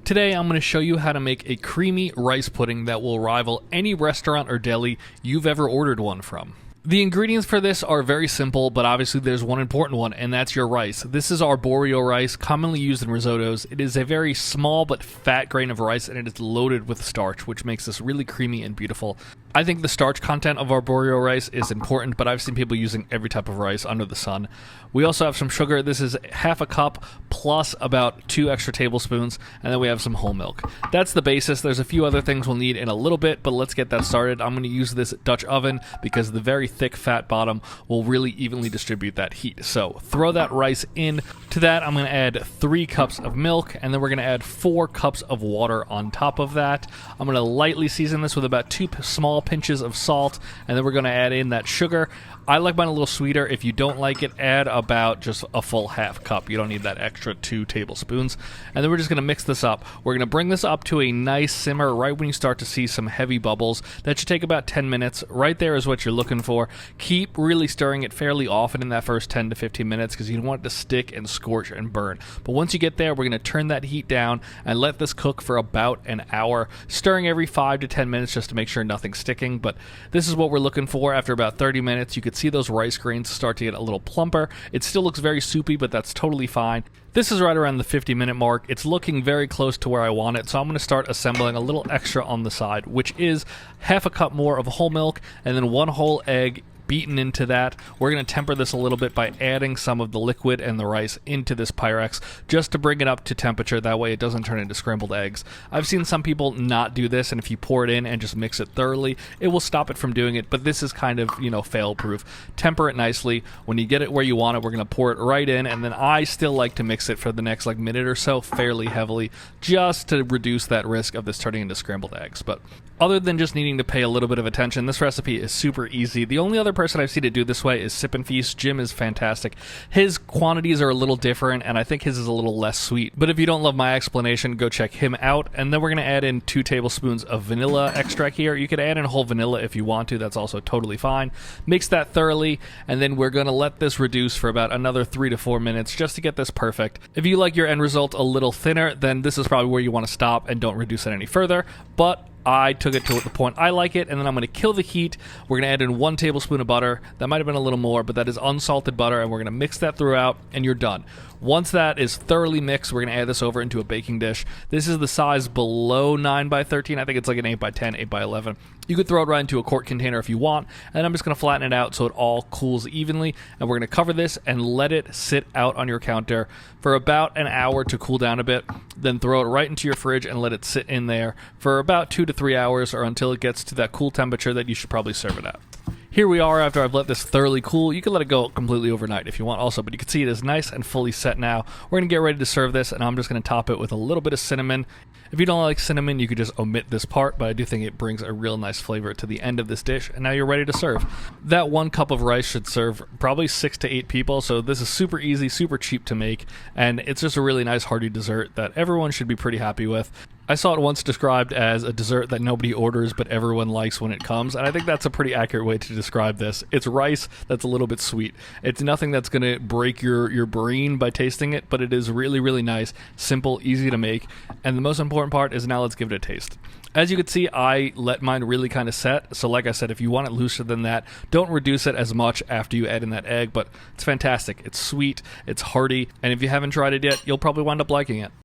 Today I'm going to show you how to make a creamy rice pudding that will rival any restaurant or deli you've ever ordered one from. The ingredients for this are very simple, but obviously there's one important one, and that's your rice. This is arborio rice, commonly used in risottos. It is a very small but fat grain of rice, and it is loaded with starch, which makes this really creamy and beautiful. I think the starch content of arborio rice is important, but I've seen people using every type of rice under the sun. We also have some sugar. This is half a cup plus about 2 extra tablespoons, and then we have some whole milk. That's the basis. There's a few other things we'll need in a little bit, but let's get that started. I'm going to use this Dutch oven because the very thick fat bottom will really evenly distribute that heat. So throw that rice in. To that, I'm going to add 3 cups of milk, and then we're going to add 4 cups of water on top of that. I'm going to lightly season this with about 2 small pinches of salt, and then we're going to add in that sugar. I like mine a little sweeter. If you don't like it, add about just a full half cup. You don't need that extra 2 tablespoons. And then we're just going to mix this up. We're going to bring this up to a nice simmer right when you start to see some heavy bubbles. That should take about 10 minutes. Right there is what you're looking for. Keep really stirring it fairly often in that first 10 to 15 minutes because you don't want it to stick and scorch and burn. But once you get there, we're going to turn that heat down and let this cook for about an hour, stirring every 5 to 10 minutes just to make sure nothing's sticking. But this is what we're looking for. After about 30 minutes, you could see those rice grains start to get a little plumper. It still looks very soupy, but that's totally fine. This is right around the 50-minute mark. It's looking very close to where I want it, so I'm going to start assembling a little extra on the side, which is half a cup more of whole milk and then 1 whole egg beaten into that. We're going to temper this a little bit by adding some of the liquid and the rice into this Pyrex just to bring it up to temperature. That way it doesn't turn into scrambled eggs. I've seen some people not do this, and if you pour it in and just mix it thoroughly, it will stop it from doing it, but this is kind of, fail-proof. Temper it nicely. When you get it where you want it, we're going to pour it right in, and then I still like to mix it for the next minute or so fairly heavily just to reduce that risk of this turning into scrambled eggs. But other than just needing to pay a little bit of attention, this recipe is super easy. The only other person I've seen it do this way is Sip and Feast. Jim is fantastic. His quantities are a little different, and I think his is a little less sweet. But if you don't love my explanation, go check him out. And then we're going to add in 2 tablespoons of vanilla extract here. You could add in whole vanilla if you want to. That's also totally fine. Mix that thoroughly, and then we're going to let this reduce for about another 3 to 4 minutes just to get this perfect. If you like your end result a little thinner, then this is probably where you want to stop and don't reduce it any further. But I took it to the point I like it, and then I'm going to kill the heat. We're going to add in 1 tablespoon of butter. That might have been a little more, but that is unsalted butter, and we're going to mix that throughout, and you're done. Once that is thoroughly mixed, we're going to add this over into a baking dish. This is the size below 9 by 13. I think it's like an 8 by 10, 8 by 11. You could throw it right into a quart container if you want, and I'm just going to flatten it out so it all cools evenly, and we're going to cover this and let it sit out on your counter for about an hour to cool down a bit. Then throw it right into your fridge and let it sit in there for about 2 to 3 hours or until it gets to that cool temperature that you should probably serve it at. Here we are after I've let this thoroughly cool. You can let it go completely overnight if you want also, but you can see it is nice and fully set now. We're going to get ready to serve this, and I'm just going to top it with a little bit of cinnamon. If you don't like cinnamon, you could just omit this part, but I do think it brings a real nice flavor to the end of this dish, and now you're ready to serve. That 1 cup of rice should serve probably 6 to 8 people, so this is super easy, super cheap to make, and it's just a really nice hearty dessert that everyone should be pretty happy with. I saw it once described as a dessert that nobody orders but everyone likes when it comes, and I think that's a pretty accurate way to describe this. It's rice that's a little bit sweet. It's nothing that's going to break your brain by tasting it, but it is really, really nice, simple, easy to make, and the most important part is now let's give it a taste. As you can see, I let mine really kind of set, so like I said, if you want it looser than that, don't reduce it as much after you add in that egg, but it's fantastic. It's sweet, it's hearty, and if you haven't tried it yet, you'll probably wind up liking it.